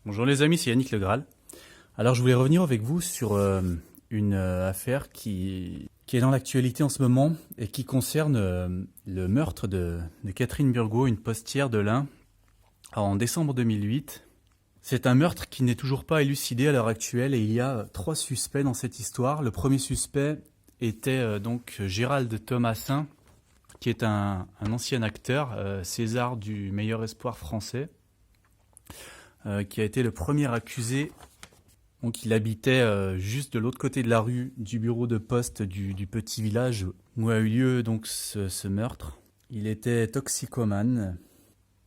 Bonjour les amis, c'est Yannick Le Graal. Alors je voulais revenir avec vous sur une affaire qui est dans l'actualité en ce moment et qui concerne le meurtre de Catherine Burgot, une postière de l'Ain, en décembre 2008. C'est un meurtre qui n'est toujours pas élucidé à l'heure actuelle et il y a 3 suspects dans cette histoire. Le premier suspect était donc Gérald Thomassin, qui est un ancien acteur, César du meilleur espoir français, qui a été le premier accusé. Donc il habitait juste de l'autre côté de la rue du bureau de poste du petit village où a eu lieu donc ce meurtre. Il était toxicomane.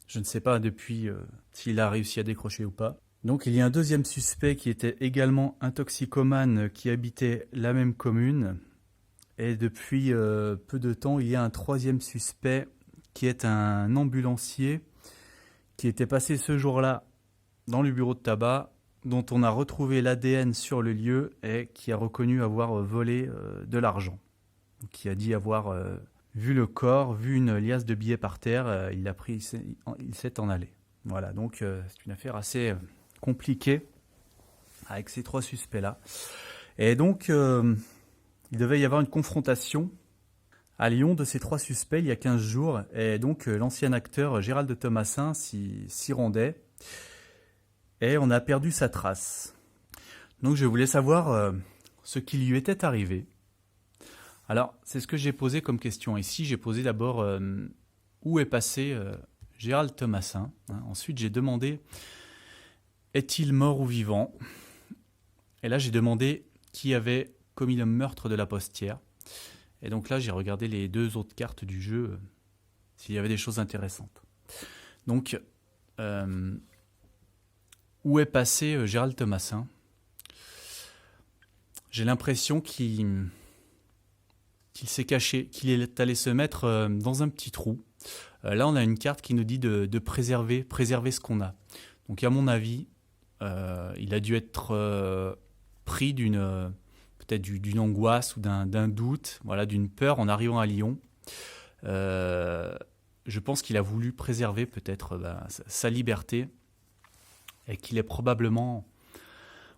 Je ne sais pas depuis s'il a réussi à décrocher ou pas. Donc il y a un deuxième suspect qui était également un toxicomane qui habitait la même commune. Et depuis peu de temps, il y a un troisième suspect qui est un ambulancier qui était passé ce jour-là dans le bureau de tabac, dont on a retrouvé l'ADN sur le lieu et qui a reconnu avoir volé de l'argent. Qui a dit avoir vu le corps, vu une liasse de billets par terre, il l'a pris, il s'est en allé. Voilà, donc c'est une affaire assez compliquée avec ces 3 suspects-là. Et donc, il devait y avoir une confrontation à Lyon de ces 3 suspects il y a 15 jours. Et donc, l'ancien acteur Gérald Thomassin s'y rendait. Et on a perdu sa trace. Donc je voulais savoir ce qui lui était arrivé. Alors, c'est ce que j'ai posé comme question ici. J'ai posé d'abord où est passé Gérald Thomassin. Ensuite, j'ai demandé est-il mort ou vivant? Et là, j'ai demandé qui avait commis le meurtre de la postière. Et donc là, j'ai regardé les 2 autres cartes du jeu, s'il y avait des choses intéressantes. Donc, où est passé Gérald Thomassin? J'ai l'impression qu'il s'est caché, qu'il est allé se mettre dans un petit trou. Là, on a une carte qui nous dit de préserver ce qu'on a. Donc, à mon avis, il a dû être pris peut-être d'une angoisse ou d'un doute, voilà, d'une peur en arrivant à Lyon. Je pense qu'il a voulu préserver peut-être sa liberté et qu'il est probablement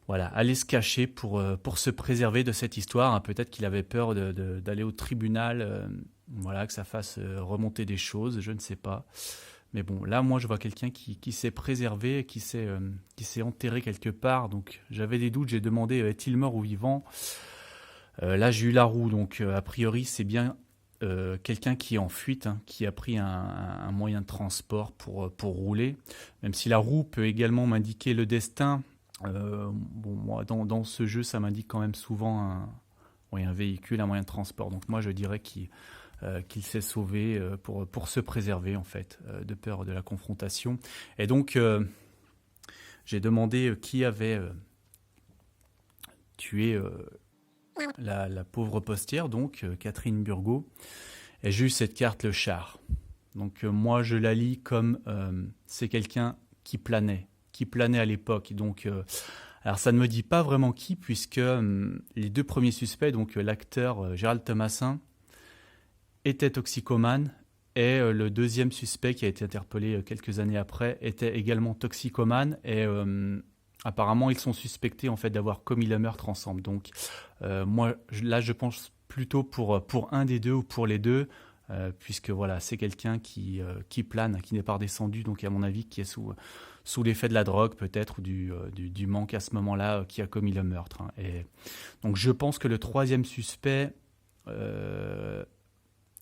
allé se cacher pour se préserver de cette histoire. Peut-être qu'il avait peur d'aller au tribunal, que ça fasse remonter des choses, je ne sais pas. Mais bon, là, moi, je vois quelqu'un qui s'est préservé, qui s'est enterré quelque part. Donc, j'avais des doutes, j'ai demandé est-il mort ou vivant? Là, j'ai eu la roue, donc a priori, c'est bien quelqu'un qui est en fuite, qui a pris un moyen de transport pour rouler. Même si la roue peut également m'indiquer le destin, moi, dans ce jeu, ça m'indique quand même souvent un véhicule, un moyen de transport. Donc moi, je dirais qu'il s'est sauvé pour se préserver, en fait, de peur de la confrontation. Et donc, j'ai demandé qui avait tué la pauvre postière, donc Catherine Burgot. Et j'ai eu cette carte, le char. Donc moi, je la lis comme c'est quelqu'un qui planait à l'époque. Donc, alors ça ne me dit pas vraiment qui, puisque les 2 premiers suspects, donc l'acteur Gérald Thomassin, était toxicomane, et le deuxième suspect qui a été interpellé quelques années après était également toxicomane, et apparemment ils sont suspectés en fait d'avoir commis le meurtre ensemble. Donc moi là je pense plutôt pour un des 2 ou pour les 2, puisque voilà, c'est quelqu'un qui plane, qui n'est pas redescendu, donc à mon avis qui est sous l'effet de la drogue peut-être, ou du manque à ce moment-là, qui a commis le meurtre. Et donc je pense que le troisième suspect,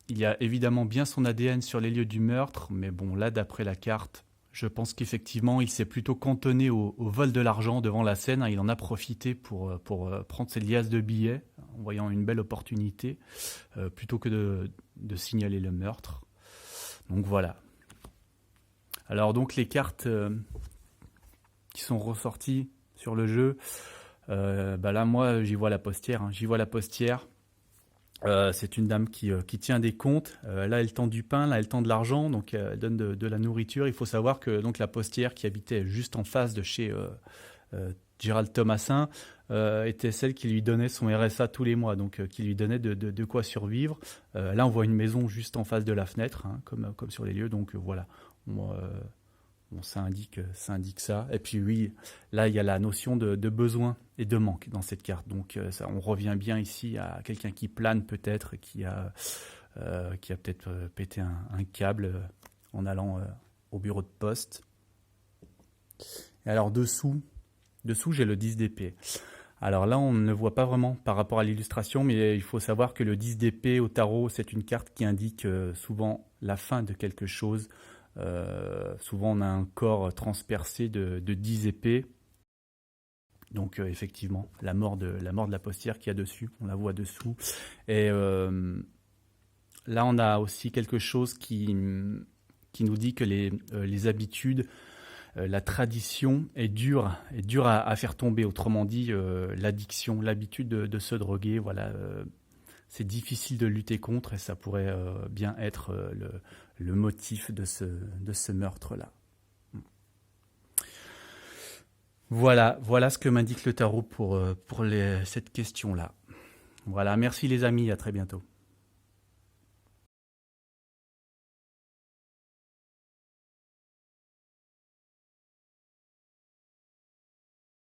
il y a évidemment bien son ADN sur les lieux du meurtre, mais bon, là, d'après la carte, je pense qu'effectivement, il s'est plutôt cantonné au vol de l'argent devant la scène. Il en a profité pour prendre cette liasse de billets, en voyant une belle opportunité, plutôt que de signaler le meurtre. Donc voilà. Alors donc les cartes qui sont ressorties sur le jeu, là, moi, j'y vois la postière. C'est une dame qui tient des comptes. Là, elle tend du pain, là, elle tend de l'argent, donc elle donne de la nourriture. Il faut savoir que donc, la postière qui habitait juste en face de chez Gérald Thomassin était celle qui lui donnait son RSA tous les mois, donc qui lui donnait de quoi survivre. Là, on voit une maison juste en face de la fenêtre, comme sur les lieux, donc voilà. Moi, ça indique ça. Et puis oui, là, il y a la notion de besoin et de manque dans cette carte. Donc ça, on revient bien ici à quelqu'un qui plane peut-être, qui a peut-être pété un câble en allant au bureau de poste. Et alors dessous j'ai le 10 d'épée. Alors là, on ne le voit pas vraiment par rapport à l'illustration, mais il faut savoir que le 10 d'épée au tarot, c'est une carte qui indique souvent la fin de quelque chose. Souvent, on a un corps transpercé de 10 épées. Donc effectivement, la mort de la postière qu'il y a dessus, on la voit dessous. Et là, on a aussi quelque chose qui nous dit que les habitudes, la tradition est dure à faire tomber. Autrement dit, l'addiction, l'habitude de se droguer, voilà, c'est difficile de lutter contre et ça pourrait bien être le motif de ce meurtre-là. Voilà ce que m'indique le tarot pour cette question-là. Voilà, merci les amis, à très bientôt.